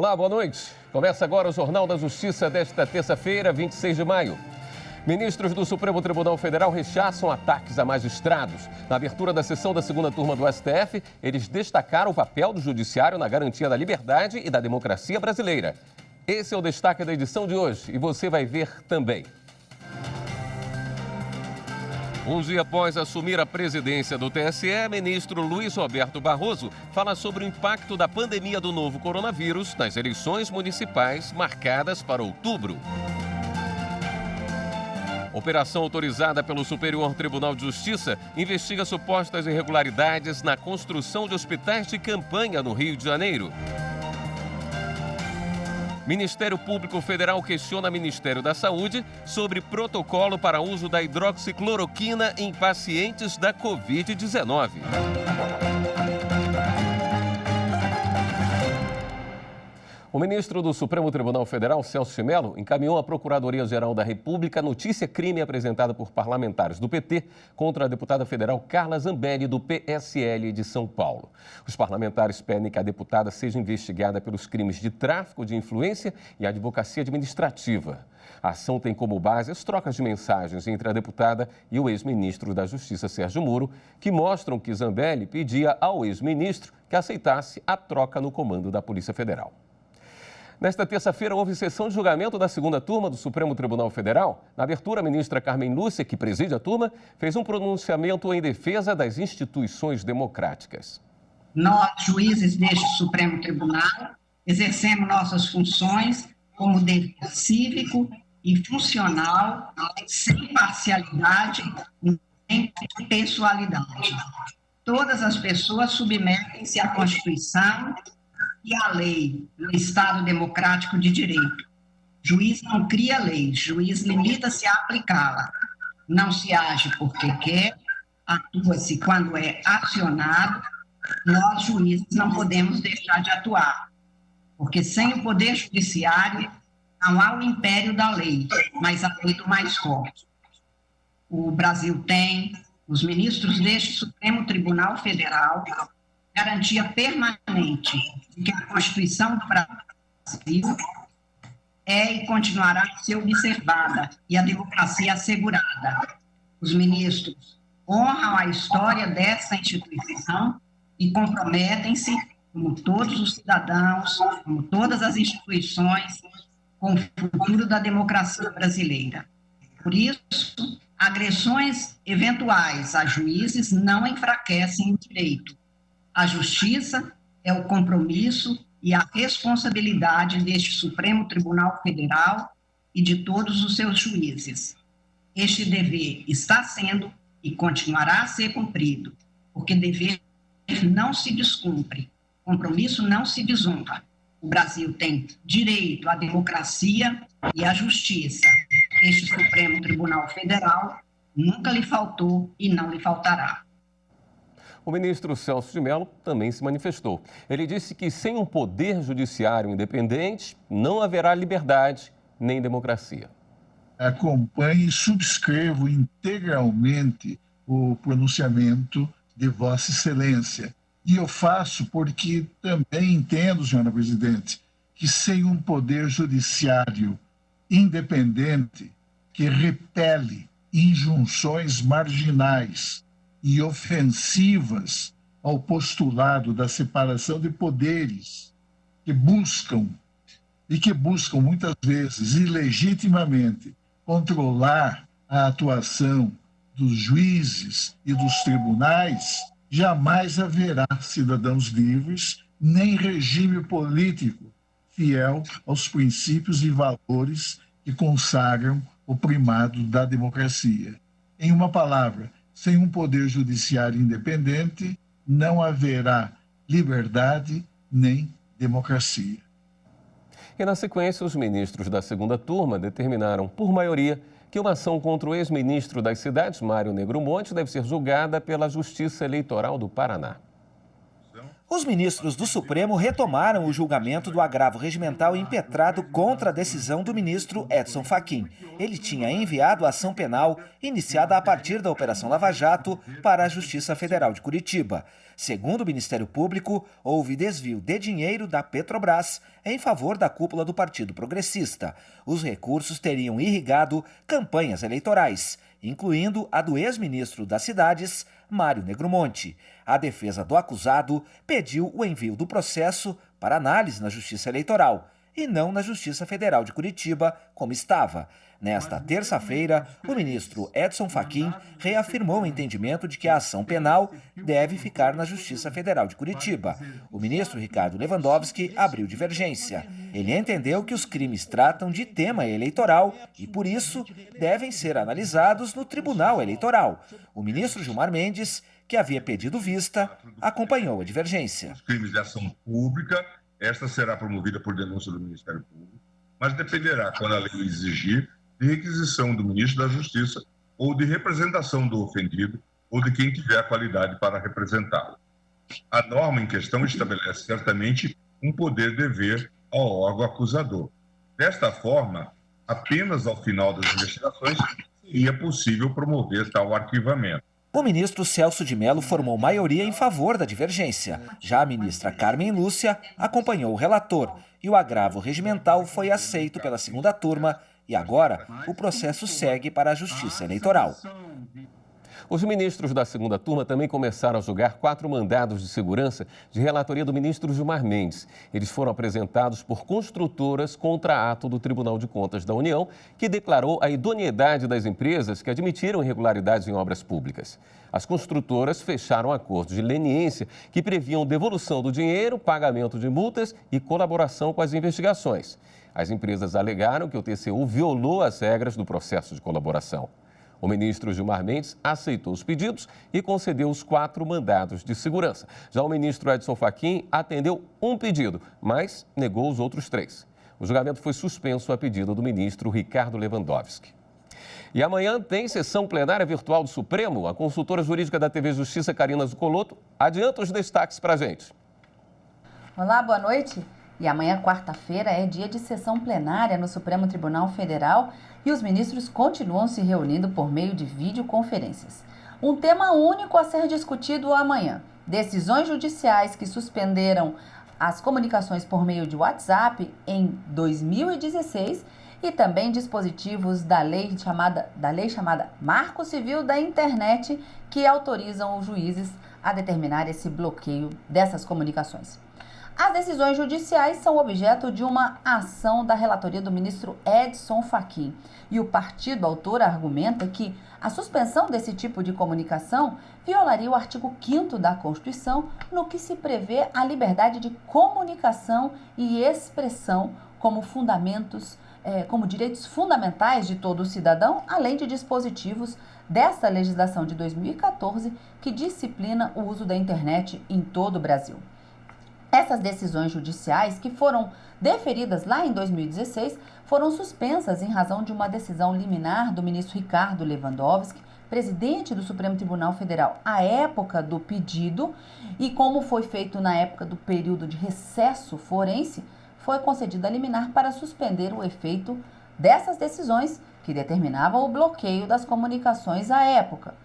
Olá, boa noite. Começa agora o Jornal da Justiça desta terça-feira, 26 de maio. Ministros do Supremo Tribunal Federal rechaçam ataques a magistrados. Na abertura da sessão da segunda turma do STF, eles destacaram o papel do judiciário na garantia da liberdade e da democracia brasileira. Esse é o destaque da edição de hoje e você vai ver também. Um dia após assumir a presidência do TSE, ministro Luiz Roberto Barroso fala sobre o impacto da pandemia do novo coronavírus nas eleições municipais marcadas para outubro. Operação autorizada pelo Superior Tribunal de Justiça investiga supostas irregularidades na construção de hospitais de campanha no Rio de Janeiro. Ministério Público Federal questiona o Ministério da Saúde sobre protocolo para uso da hidroxicloroquina em pacientes da Covid-19. O ministro do Supremo Tribunal Federal, Celso de Mello, encaminhou à Procuradoria-Geral da República a notícia-crime apresentada por parlamentares do PT contra a deputada federal Carla Zambelli, do PSL de São Paulo. Os parlamentares pedem que a deputada seja investigada pelos crimes de tráfico de influência e advocacia administrativa. A ação tem como base as trocas de mensagens entre a deputada e o ex-ministro da Justiça, Sérgio Moro, que mostram que Zambelli pedia ao ex-ministro que aceitasse a troca no comando da Polícia Federal. Nesta terça-feira, houve sessão de julgamento da segunda turma do Supremo Tribunal Federal. Na abertura, a ministra Carmen Lúcia, que preside a turma, fez um pronunciamento em defesa das instituições democráticas. Nós, juízes deste Supremo Tribunal, exercemos nossas funções como dever cívico e funcional, sem parcialidade nem pessoalidade. Todas as pessoas submetem-se à Constituição e a lei no Estado democrático de direito. Juiz não cria lei, juiz limita-se a aplicá-la. Não se age porque quer, atua-se quando é acionado. Nós, juízes, não podemos deixar de atuar, porque sem o poder judiciário não há o império da lei, mas a lei do mais forte. O Brasil tem, os ministros deste Supremo Tribunal Federal, garantia permanente de que a Constituição do Brasil é e continuará a ser observada e a democracia assegurada. Os ministros honram a história dessa instituição e comprometem-se, como todos os cidadãos, como todas as instituições, com o futuro da democracia brasileira. Por isso, agressões eventuais a juízes não enfraquecem o direito. A justiça é o compromisso e a responsabilidade deste Supremo Tribunal Federal e de todos os seus juízes. Este dever está sendo e continuará a ser cumprido, porque dever não se descumpre, compromisso não se desonra. O Brasil tem direito à democracia e à justiça. Este Supremo Tribunal Federal nunca lhe faltou e não lhe faltará. O ministro Celso de Mello também se manifestou. Ele disse que sem um poder judiciário independente, não haverá liberdade nem democracia. Acompanho e subscrevo integralmente o pronunciamento de Vossa Excelência. E eu faço porque também entendo, senhora presidente, que sem um poder judiciário independente que repele injunções marginais e ofensivas ao postulado da separação de poderes que buscam muitas vezes ilegitimamente controlar a atuação dos juízes e dos tribunais, jamais haverá cidadãos livres nem regime político fiel aos princípios e valores que consagram o primado da democracia. Em uma palavra, sem um poder judiciário independente, não haverá liberdade nem democracia. E na sequência, os ministros da segunda turma determinaram, por maioria, que uma ação contra o ex-ministro das cidades, Mário Negromonte, deve ser julgada pela Justiça Eleitoral do Paraná. Os ministros do Supremo retomaram o julgamento do agravo regimental impetrado contra a decisão do ministro Edson Fachin. Ele tinha enviado a ação penal iniciada a partir da Operação Lava Jato para a Justiça Federal de Curitiba. Segundo o Ministério Público, houve desvio de dinheiro da Petrobras em favor da cúpula do Partido Progressista. Os recursos teriam irrigado campanhas eleitorais, incluindo a do ex-ministro das Cidades, Mário Negromonte. A defesa do acusado pediu o envio do processo para análise na Justiça Eleitoral e não na Justiça Federal de Curitiba, como estava. Nesta terça-feira, o ministro Edson Fachin reafirmou o entendimento de que a ação penal deve ficar na Justiça Federal de Curitiba. O ministro Ricardo Lewandowski abriu divergência. Ele entendeu que os crimes tratam de tema eleitoral e, por isso, devem ser analisados no Tribunal Eleitoral. O ministro Gilmar Mendes, que havia pedido vista, acompanhou a divergência. Os crimes de ação pública, esta será promovida por denúncia do Ministério Público, mas dependerá, quando a lei exigir, de requisição do ministro da Justiça ou de representação do ofendido ou de quem tiver a qualidade para representá-lo. A norma em questão estabelece certamente um poder-dever ao órgão acusador. Desta forma, apenas ao final das investigações seria possível promover tal arquivamento. O ministro Celso de Mello formou maioria em favor da divergência. Já a ministra Carmen Lúcia acompanhou o relator e o agravo regimental foi aceito pela segunda turma e agora o processo segue para a Justiça Eleitoral. Os ministros da segunda turma também começaram a julgar 4 mandados de segurança de relatoria do ministro Gilmar Mendes. Eles foram apresentados por construtoras contra ato do Tribunal de Contas da União, que declarou a idoneidade das empresas que admitiram irregularidades em obras públicas. As construtoras fecharam acordos de leniência que previam devolução do dinheiro, pagamento de multas e colaboração com as investigações. As empresas alegaram que o TCU violou as regras do processo de colaboração. O ministro Gilmar Mendes aceitou os pedidos e concedeu os 4 mandados de segurança. Já o ministro Edson Fachin atendeu um pedido, mas negou os outros 3. O julgamento foi suspenso a pedido do ministro Ricardo Lewandowski. E amanhã tem sessão plenária virtual do Supremo. A consultora jurídica da TV Justiça, Karina Zucolotto, adianta os destaques para a gente. Olá, boa noite. E amanhã, quarta-feira, é dia de sessão plenária no Supremo Tribunal Federal e os ministros continuam se reunindo por meio de videoconferências. Um tema único a ser discutido amanhã: decisões judiciais que suspenderam as comunicações por meio de WhatsApp em 2016 e também dispositivos da lei chamada Marco Civil da Internet, que autorizam os juízes a determinar esse bloqueio dessas comunicações. As decisões judiciais são objeto de uma ação da relatoria do ministro Edson Fachin. E o partido autor argumenta que a suspensão desse tipo de comunicação violaria o artigo 5º da Constituição, no que se prevê a liberdade de comunicação e expressão como como direitos fundamentais de todo cidadão, além de dispositivos desta legislação de 2014 que disciplina o uso da internet em todo o Brasil. Essas decisões judiciais, que foram deferidas lá em 2016, foram suspensas em razão de uma decisão liminar do ministro Ricardo Lewandowski, presidente do Supremo Tribunal Federal, à época do pedido, e como foi feito na época do período de recesso forense, foi concedida a liminar para suspender o efeito dessas decisões que determinavam o bloqueio das comunicações à época.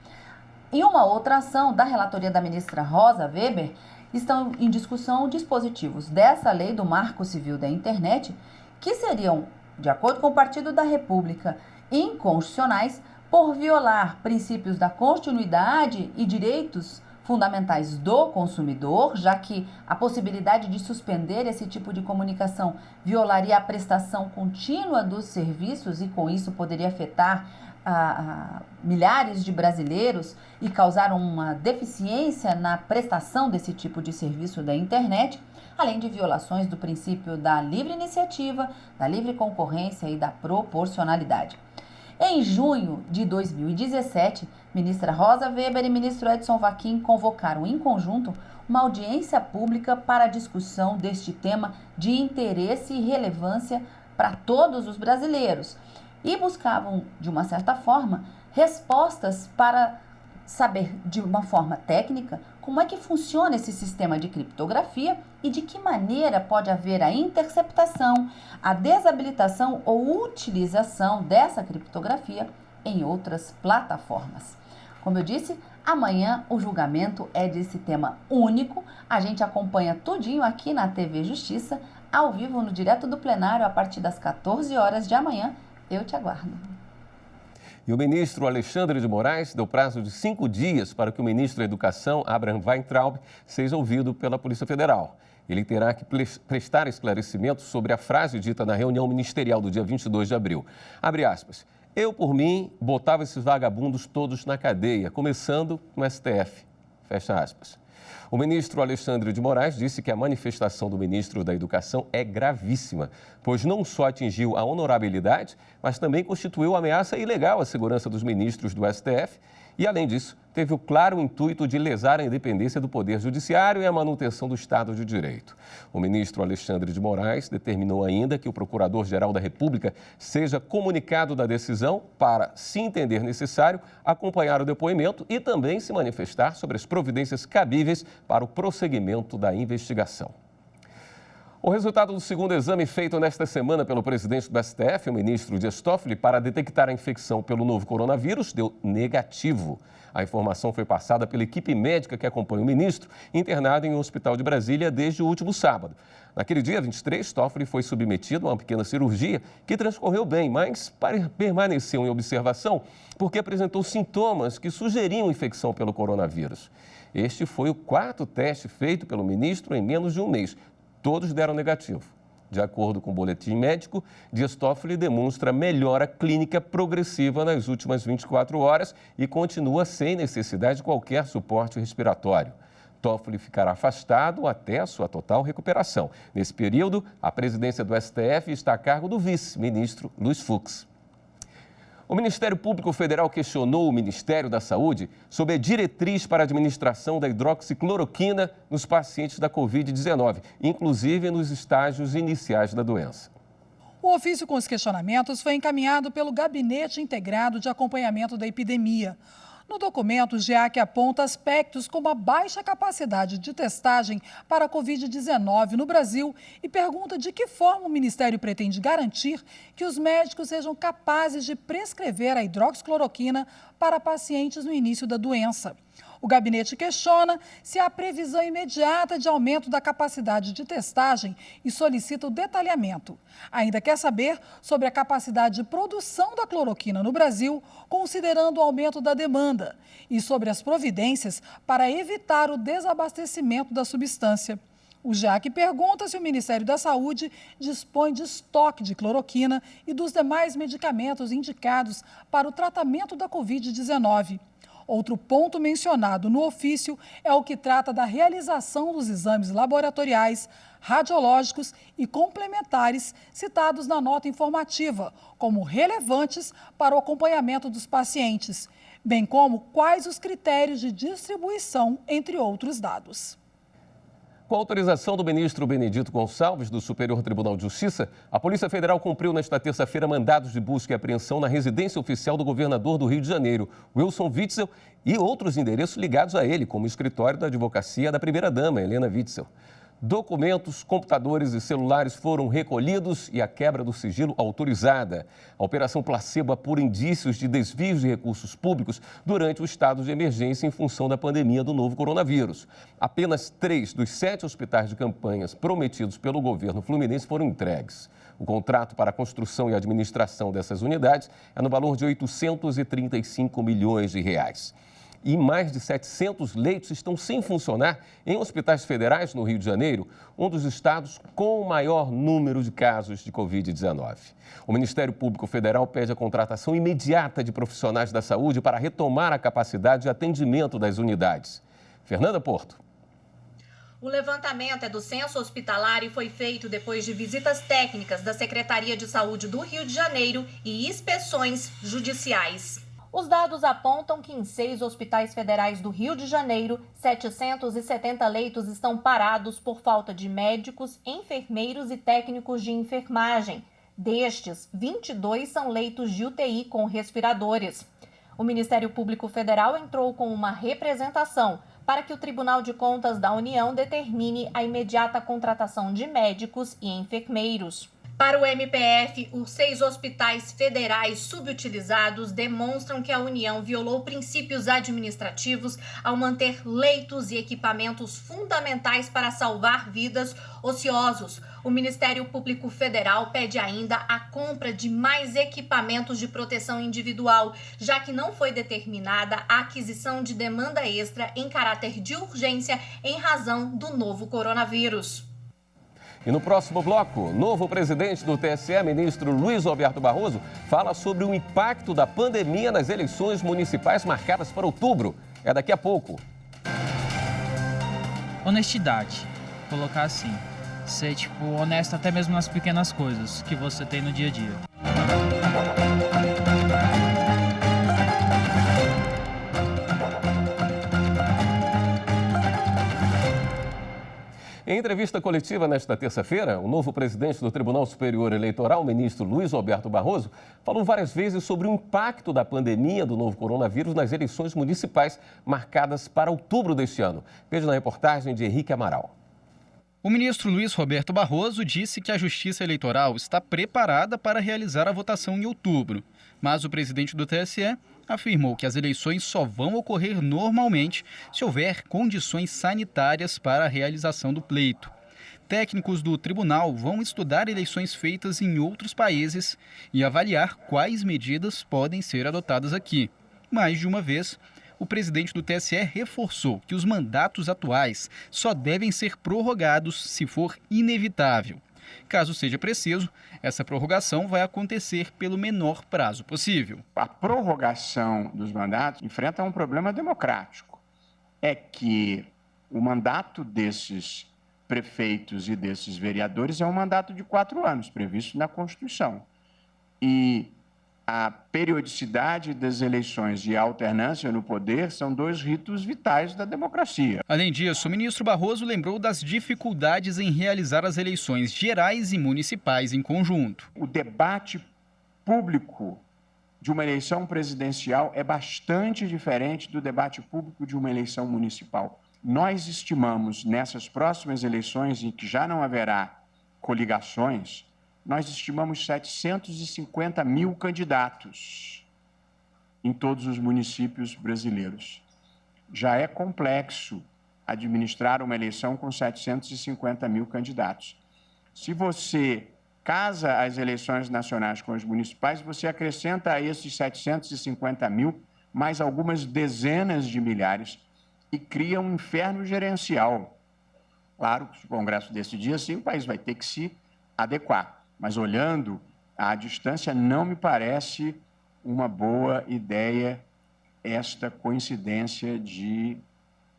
Em uma outra ação da relatoria da ministra Rosa Weber, estão em discussão dispositivos dessa lei do Marco Civil da Internet que seriam, de acordo com o Partido da República, inconstitucionais por violar princípios da continuidade e direitos fundamentais do consumidor, já que a possibilidade de suspender esse tipo de comunicação violaria a prestação contínua dos serviços e, com isso, poderia afetar milhares de brasileiros e causar uma deficiência na prestação desse tipo de serviço da internet, além de violações do princípio da livre iniciativa, da livre concorrência e da proporcionalidade. Em junho de 2017, ministra Rosa Weber e ministro Edson Fachin convocaram em conjunto uma audiência pública para a discussão deste tema de interesse e relevância para todos os brasileiros e buscavam, de uma certa forma, respostas para saber de uma forma técnica como é que funciona esse sistema de criptografia e de que maneira pode haver a interceptação, a desabilitação ou utilização dessa criptografia em outras plataformas. Como eu disse, amanhã o julgamento é desse tema único. A gente acompanha tudinho aqui na TV Justiça, ao vivo no Direto do Plenário, a partir das 14 horas de amanhã. Eu te aguardo. E o ministro Alexandre de Moraes deu prazo de 5 dias para que o ministro da Educação, Abraham Weintraub, seja ouvido pela Polícia Federal. Ele terá que prestar esclarecimentos sobre a frase dita na reunião ministerial do dia 22 de abril. Abre aspas. Eu, por mim, botava esses vagabundos todos na cadeia, começando no STF. Fecha aspas. O ministro Alexandre de Moraes disse que a manifestação do ministro da Educação é gravíssima, pois não só atingiu a honorabilidade, mas também constituiu ameaça ilegal à segurança dos ministros do STF e, além disso, teve o claro intuito de lesar a independência do Poder Judiciário e a manutenção do Estado de Direito. O ministro Alexandre de Moraes determinou ainda que o Procurador-Geral da República seja comunicado da decisão para, se entender necessário, acompanhar o depoimento e também se manifestar sobre as providências cabíveis para o prosseguimento da investigação. O resultado do segundo exame feito nesta semana pelo presidente do STF, o ministro Dias Toffoli, para detectar a infecção pelo novo coronavírus, deu negativo. A informação foi passada pela equipe médica que acompanha o ministro, internado em um hospital de Brasília desde o último sábado. Naquele dia, 23, Toffoli foi submetido a uma pequena cirurgia que transcorreu bem, mas permaneceu em observação porque apresentou sintomas que sugeriam infecção pelo coronavírus. Este foi o 4º teste feito pelo ministro em menos de um mês. Todos deram negativo. De acordo com o boletim médico, Dias Toffoli demonstra melhora clínica progressiva nas últimas 24 horas e continua sem necessidade de qualquer suporte respiratório. Toffoli ficará afastado até a sua total recuperação. Nesse período, a presidência do STF está a cargo do vice-ministro Luiz Fux. O Ministério Público Federal questionou o Ministério da Saúde sobre a diretriz para a administração da hidroxicloroquina nos pacientes da Covid-19, inclusive nos estágios iniciais da doença. O ofício com os questionamentos foi encaminhado pelo Gabinete Integrado de Acompanhamento da Epidemia. No documento, o GEAC aponta aspectos como a baixa capacidade de testagem para a Covid-19 no Brasil e pergunta de que forma o Ministério pretende garantir que os médicos sejam capazes de prescrever a hidroxicloroquina para pacientes no início da doença. O gabinete questiona se há previsão imediata de aumento da capacidade de testagem e solicita o detalhamento. Ainda quer saber sobre a capacidade de produção da cloroquina no Brasil, considerando o aumento da demanda, e sobre as providências para evitar o desabastecimento da substância. O GEAC pergunta se o Ministério da Saúde dispõe de estoque de cloroquina e dos demais medicamentos indicados para o tratamento da Covid-19. Outro ponto mencionado no ofício é o que trata da realização dos exames laboratoriais, radiológicos e complementares citados na nota informativa, como relevantes para o acompanhamento dos pacientes, bem como quais os critérios de distribuição, entre outros dados. Com a autorização do ministro Benedito Gonçalves, do Superior Tribunal de Justiça, a Polícia Federal cumpriu nesta terça-feira mandados de busca e apreensão na residência oficial do governador do Rio de Janeiro, Wilson Witzel, e outros endereços ligados a ele, como o escritório da advocacia da primeira-dama, Helena Witzel. Documentos, computadores e celulares foram recolhidos e a quebra do sigilo autorizada. A Operação Placebo apura indícios de desvios de recursos públicos durante o estado de emergência em função da pandemia do novo coronavírus. Apenas 3 dos 7 hospitais de campanhas prometidos pelo governo fluminense foram entregues. O contrato para a construção e administração dessas unidades é no valor de 835 milhões de reais. E mais de 700 leitos estão sem funcionar em hospitais federais no Rio de Janeiro, um dos estados com o maior número de casos de Covid-19. O Ministério Público Federal pede a contratação imediata de profissionais da saúde para retomar a capacidade de atendimento das unidades. Fernanda Porto. O levantamento é do censo hospitalar e foi feito depois de visitas técnicas da Secretaria de Saúde do Rio de Janeiro e inspeções judiciais. Os dados apontam que em 6 hospitais federais do Rio de Janeiro, 770 leitos estão parados por falta de médicos, enfermeiros e técnicos de enfermagem. Destes, 22 são leitos de UTI com respiradores. O Ministério Público Federal entrou com uma representação para que o Tribunal de Contas da União determine a imediata contratação de médicos e enfermeiros. Para o MPF, os 6 hospitais federais subutilizados demonstram que a União violou princípios administrativos ao manter leitos e equipamentos fundamentais para salvar vidas ociosos. O Ministério Público Federal pede ainda a compra de mais equipamentos de proteção individual, já que não foi determinada a aquisição de demanda extra em caráter de urgência em razão do novo coronavírus. E no próximo bloco, novo presidente do TSE, ministro Luiz Roberto Barroso, fala sobre o impacto da pandemia nas eleições municipais marcadas para outubro. É daqui a pouco. Honestidade. Colocar assim. Ser, honesto até mesmo nas pequenas coisas que você tem no dia a dia. Em entrevista coletiva nesta terça-feira, o novo presidente do Tribunal Superior Eleitoral, o ministro Luiz Roberto Barroso, falou várias vezes sobre o impacto da pandemia do novo coronavírus nas eleições municipais marcadas para outubro deste ano. Veja na reportagem de Henrique Amaral. O ministro Luiz Roberto Barroso disse que a Justiça Eleitoral está preparada para realizar a votação em outubro, mas o presidente do TSE afirmou que as eleições só vão ocorrer normalmente se houver condições sanitárias para a realização do pleito. Técnicos do tribunal vão estudar eleições feitas em outros países e avaliar quais medidas podem ser adotadas aqui. Mais de uma vez, o presidente do TSE reforçou que os mandatos atuais só devem ser prorrogados se for inevitável. Caso seja preciso, essa prorrogação vai acontecer pelo menor prazo possível. A prorrogação dos mandatos enfrenta um problema democrático. É que o mandato desses prefeitos e desses vereadores é um mandato de 4 anos, previsto na Constituição. E a periodicidade das eleições e a alternância no poder são 2 ritos vitais da democracia. Além disso, o ministro Barroso lembrou das dificuldades em realizar as eleições gerais e municipais em conjunto. O debate público de uma eleição presidencial é bastante diferente do debate público de uma eleição municipal. Nós estimamos, nessas próximas eleições, em que já não haverá coligações, nós estimamos 750 mil candidatos em todos os municípios brasileiros. Já é complexo administrar uma eleição com 750 mil candidatos. Se você casa as eleições nacionais com as municipais, você acrescenta a esses 750 mil mais algumas dezenas de milhares e cria um inferno gerencial. Claro que se o Congresso decidir assim, o país vai ter que se adequar. Mas olhando à distância, não me parece uma boa ideia esta coincidência de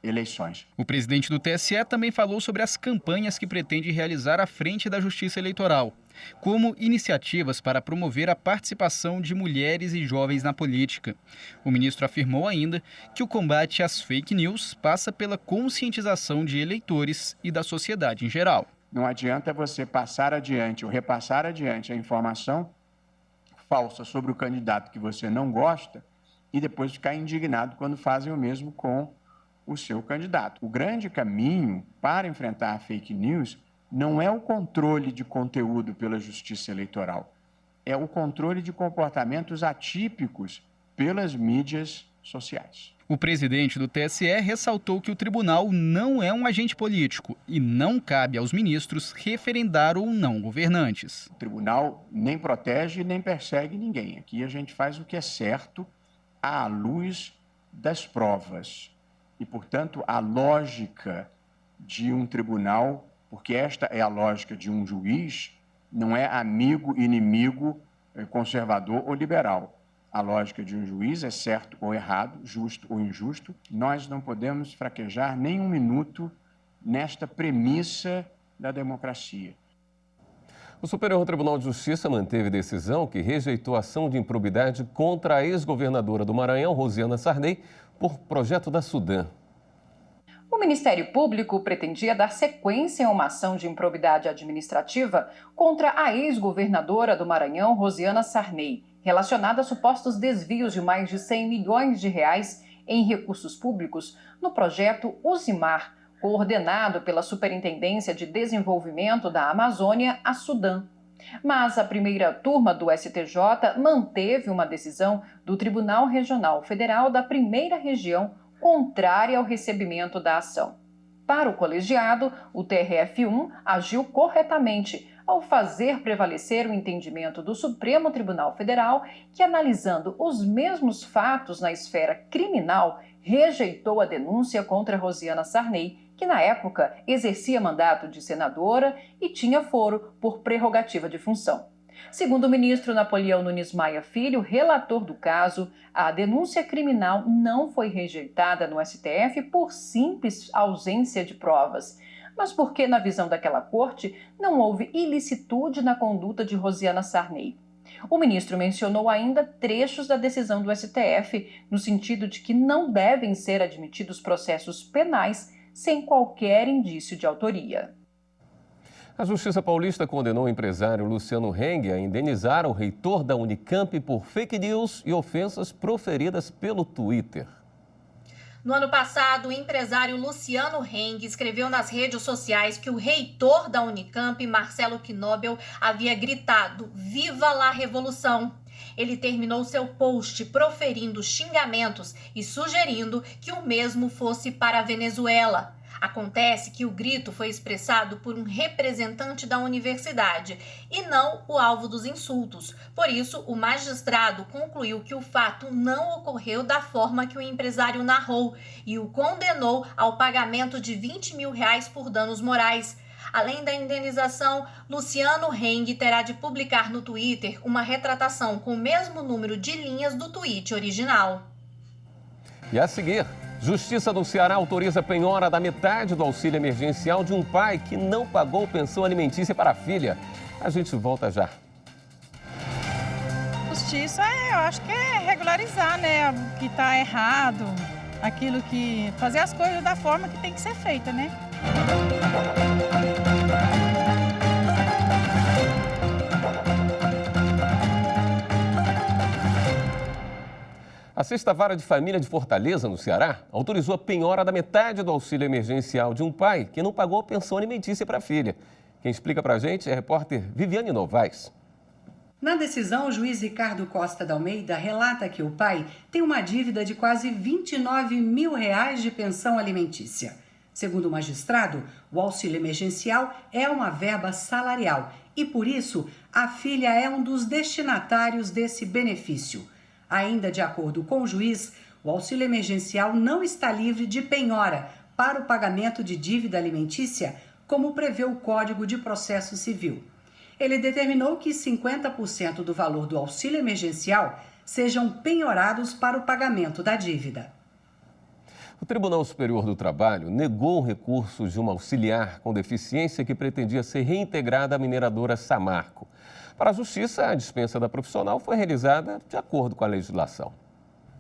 eleições. O presidente do TSE também falou sobre as campanhas que pretende realizar à frente da Justiça Eleitoral, como iniciativas para promover a participação de mulheres e jovens na política. O ministro afirmou ainda que o combate às fake news passa pela conscientização de eleitores e da sociedade em geral. Não adianta você passar adiante ou repassar adiante a informação falsa sobre o candidato que você não gosta e depois ficar indignado quando fazem o mesmo com o seu candidato. O grande caminho para enfrentar a fake news não é o controle de conteúdo pela Justiça Eleitoral, é o controle de comportamentos atípicos pelas mídias sociais. O presidente do TSE ressaltou que o tribunal não é um agente político e não cabe aos ministros referendar ou não governantes. O tribunal nem protege nem persegue ninguém. Aqui a gente faz o que é certo à luz das provas. E, portanto, a lógica de um tribunal, porque esta é a lógica de um juiz, não é amigo, inimigo, conservador ou liberal. A lógica de um juiz é certo ou errado, justo ou injusto. Nós não podemos fraquejar nem um minuto nesta premissa da democracia. O Superior Tribunal de Justiça manteve decisão que rejeitou a ação de improbidade contra a ex-governadora do Maranhão, Rosiana Sarney, por projeto da Sudam. O Ministério Público pretendia dar sequência a uma ação de improbidade administrativa contra a ex-governadora do Maranhão, Rosiana Sarney, relacionada a supostos desvios de mais de 100 milhões de reais em recursos públicos no projeto Usimar, coordenado pela Superintendência de Desenvolvimento da Amazônia, a Sudam. Mas a primeira turma do STJ manteve uma decisão do Tribunal Regional Federal da Primeira Região contrária ao recebimento da ação. Para o colegiado, o TRF1 agiu corretamente ao fazer prevalecer o entendimento do Supremo Tribunal Federal que, analisando os mesmos fatos na esfera criminal, rejeitou a denúncia contra Rosiana Sarney, que na época exercia mandato de senadora e tinha foro por prerrogativa de função. Segundo o ministro Napoleão Nunes Maia Filho, relator do caso, a denúncia criminal não foi rejeitada no STF por simples ausência de provas, mas porque, na visão daquela corte, não houve ilicitude na conduta de Rosiana Sarney. O ministro mencionou ainda trechos da decisão do STF, no sentido de que não devem ser admitidos processos penais sem qualquer indício de autoria. A Justiça Paulista condenou o empresário Luciano Heng a indenizar o reitor da Unicamp por fake news e ofensas proferidas pelo Twitter. No ano passado, o empresário Luciano Heng escreveu nas redes sociais que o reitor da Unicamp, Marcelo Knobel, havia gritado "Viva la Revolução!". Ele terminou seu post proferindo xingamentos e sugerindo que o mesmo fosse para a Venezuela. Acontece que o grito foi expressado por um representante da universidade e não o alvo dos insultos. Por isso, o magistrado concluiu que o fato não ocorreu da forma que o empresário narrou e o condenou ao pagamento de R$20 mil por danos morais. Além da indenização, Luciano Heng terá de publicar no Twitter uma retratação com o mesmo número de linhas do tweet original. E a seguir, Justiça do Ceará autoriza penhora da metade do auxílio emergencial de um pai que não pagou pensão alimentícia para a filha. A gente volta já. Justiça, eu acho que é regularizar, né, o que está errado, aquilo que... fazer as coisas da forma que tem que ser feita, né? A Sexta Vara de Família de Fortaleza, no Ceará, autorizou a penhora da metade do auxílio emergencial de um pai que não pagou a pensão alimentícia para a filha. Quem explica para a gente é a repórter Viviane Novaes. Na decisão, o juiz Ricardo Costa da Almeida relata que o pai tem uma dívida de quase R$29 mil de pensão alimentícia. Segundo o magistrado, o auxílio emergencial é uma verba salarial e, por isso, a filha é um dos destinatários desse benefício. Ainda de acordo com o juiz, o auxílio emergencial não está livre de penhora para o pagamento de dívida alimentícia, como prevê o Código de Processo Civil. Ele determinou que 50% do valor do auxílio emergencial sejam penhorados para o pagamento da dívida. O Tribunal Superior do Trabalho negou o recurso de uma auxiliar com deficiência que pretendia ser reintegrada à mineradora Samarco. Para a Justiça, a dispensa da profissional foi realizada de acordo com a legislação.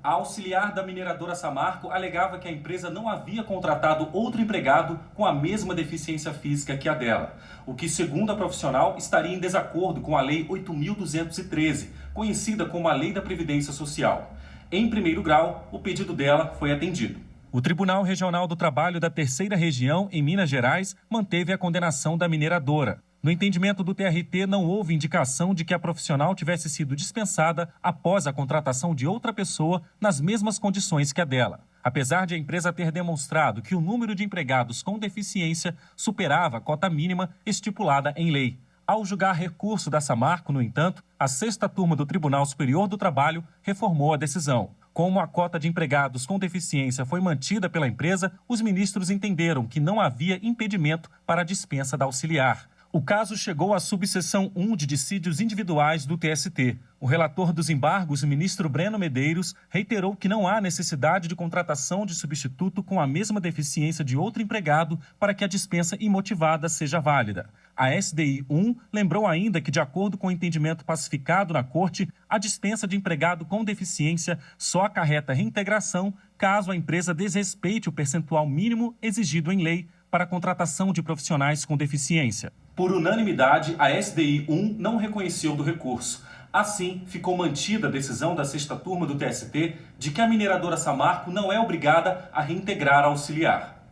A auxiliar da mineradora Samarco alegava que a empresa não havia contratado outro empregado com a mesma deficiência física que a dela, o que, segundo a profissional, estaria em desacordo com a Lei 8.213, conhecida como a Lei da Previdência Social. Em primeiro grau, o pedido dela foi atendido. O Tribunal Regional do Trabalho da Terceira Região, em Minas Gerais, manteve a condenação da mineradora. No entendimento do TRT, não houve indicação de que a profissional tivesse sido dispensada após a contratação de outra pessoa nas mesmas condições que a dela. Apesar de a empresa ter demonstrado que o número de empregados com deficiência superava a cota mínima estipulada em lei. Ao julgar recurso da Samarco, no entanto, a sexta turma do Tribunal Superior do Trabalho reformou a decisão. Como a cota de empregados com deficiência foi mantida pela empresa, os ministros entenderam que não havia impedimento para a dispensa da auxiliar. O caso chegou à subseção 1 de dissídios individuais do TST. O relator dos embargos, o ministro Breno Medeiros, reiterou que não há necessidade de contratação de substituto com a mesma deficiência de outro empregado para que a dispensa imotivada seja válida. A SDI 1 lembrou ainda que, de acordo com o entendimento pacificado na Corte, a dispensa de empregado com deficiência só acarreta reintegração caso a empresa desrespeite o percentual mínimo exigido em lei para a contratação de profissionais com deficiência. Por unanimidade, a SDI 1 não reconheceu do recurso. Assim, ficou mantida a decisão da 6ª turma do TST de que a mineradora Samarco não é obrigada a reintegrar a auxiliar.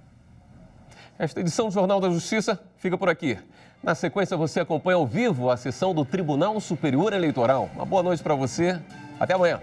Esta edição do Jornal da Justiça fica por aqui. Na sequência, você acompanha ao vivo a sessão do Tribunal Superior Eleitoral. Uma boa noite para você. Até amanhã.